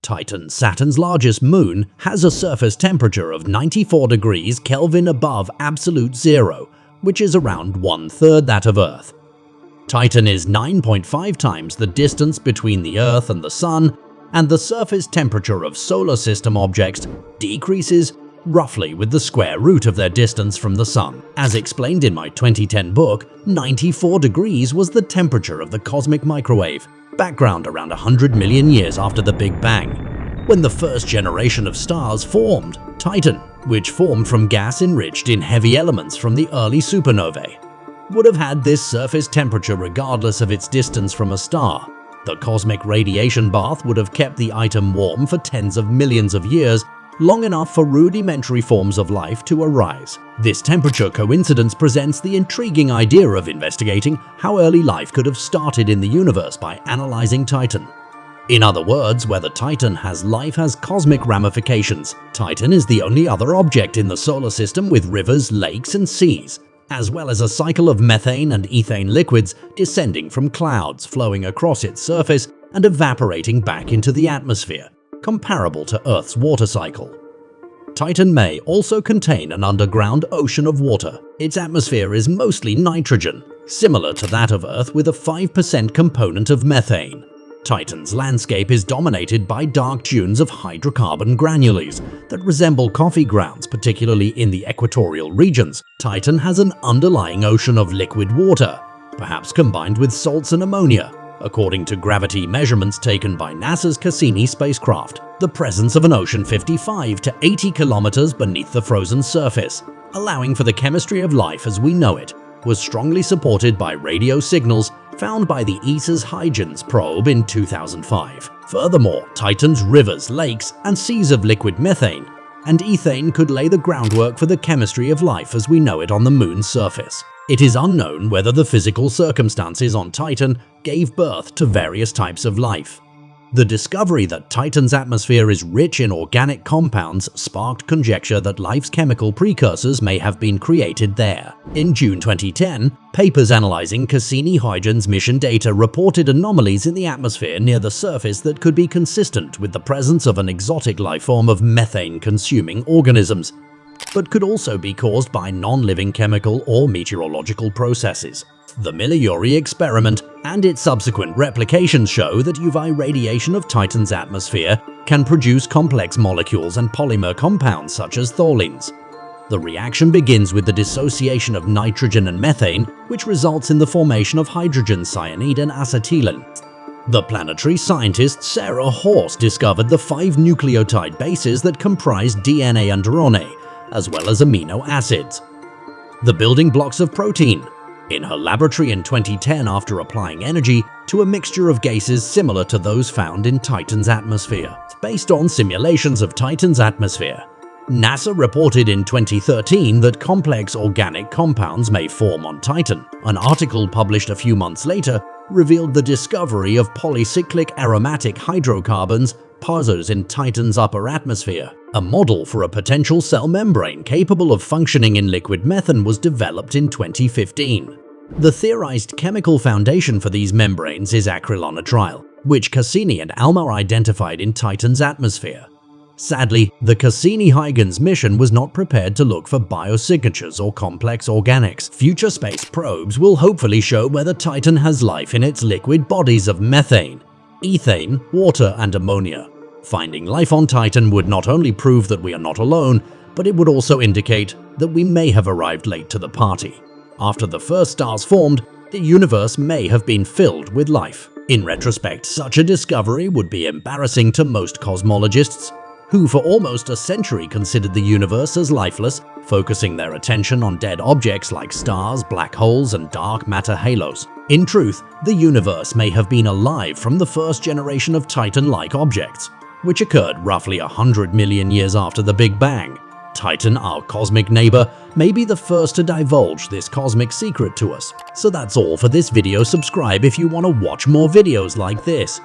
Titan, Saturn's largest moon, has a surface temperature of 94 degrees Kelvin above absolute zero, which is around 1/3 that of Earth. Titan is 9.5 times the distance between the Earth and the Sun, and the surface temperature of solar system objects decreases roughly with the square root of their distance from the Sun. As explained in my 2010 book, 94 degrees was the temperature of the cosmic microwave background around 100 million years after the Big Bang, when the first generation of stars formed. Titan, which formed from gas enriched in heavy elements from the early supernovae, would have had this surface temperature regardless of its distance from a star. The cosmic radiation bath would have kept the item warm for tens of millions of years, long enough for rudimentary forms of life to arise. This temperature coincidence presents the intriguing idea of investigating how early life could have started in the universe by analyzing Titan. In other words, whether Titan has life has cosmic ramifications. Titan is the only other object in the solar system with rivers, lakes, and seas, as well as a cycle of methane and ethane liquids descending from clouds, flowing across its surface and evaporating back into the atmosphere, comparable to Earth's water cycle. Titan may also contain an underground ocean of water. Its atmosphere is mostly nitrogen, similar to that of Earth with a 5% component of methane. Titan's landscape is dominated by dark dunes of hydrocarbon granules that resemble coffee grounds, particularly in the equatorial regions. Titan has an underlying ocean of liquid water, perhaps combined with salts and ammonia, according to gravity measurements taken by NASA's Cassini spacecraft. The presence of an ocean 55 to 80 kilometers beneath the frozen surface, allowing for the chemistry of life as we know it, was strongly supported by radio signals found by the ESA's Huygens probe in 2005. Furthermore, Titan's rivers, lakes, and seas of liquid methane and ethane could lay the groundwork for the chemistry of life as we know it on the Moon's surface. It is unknown whether the physical circumstances on Titan gave birth to various types of life. The discovery that Titan's atmosphere is rich in organic compounds sparked conjecture that life's chemical precursors may have been created there. In June 2010, papers analyzing Cassini-Huygens mission data reported anomalies in the atmosphere near the surface that could be consistent with the presence of an exotic life form of methane-consuming organisms, but could also be caused by non-living chemical or meteorological processes. The Miller-Urey experiment and its subsequent replications show that UV radiation of Titan's atmosphere can produce complex molecules and polymer compounds such as tholins. The reaction begins with the dissociation of nitrogen and methane, which results in the formation of hydrogen cyanide and acetylene. The planetary scientist Sarah Horst discovered the 5 nucleotide bases that comprise DNA and RNA, as well as amino acids, the building blocks of protein, in her laboratory in 2010 after applying energy to a mixture of gases similar to those found in Titan's atmosphere. Based on simulations of Titan's atmosphere, NASA reported in 2013 that complex organic compounds may form on Titan. An article published a few months later revealed the discovery of polycyclic aromatic hydrocarbons, PARs, in Titan's upper atmosphere. A model for a potential cell membrane capable of functioning in liquid methane was developed in 2015. The theorized chemical foundation for these membranes is acrylonitrile, which Cassini and Alma identified in Titan's atmosphere. Sadly, the Cassini-Huygens mission was not prepared to look for biosignatures or complex organics. Future space probes will hopefully show whether Titan has life in its liquid bodies of methane, ethane, water, and ammonia. Finding life on Titan would not only prove that we are not alone, but it would also indicate that we may have arrived late to the party. After the first stars formed, the universe may have been filled with life. In retrospect, such a discovery would be embarrassing to most cosmologists, who for almost a century considered the universe as lifeless, focusing their attention on dead objects like stars, black holes, and dark matter halos. In truth, the universe may have been alive from the first generation of Titan-like objects, which occurred roughly 100 million years after the Big Bang. Titan, our cosmic neighbor, may be the first to divulge this cosmic secret to us. So that's all for this video. Subscribe if you want to watch more videos like this.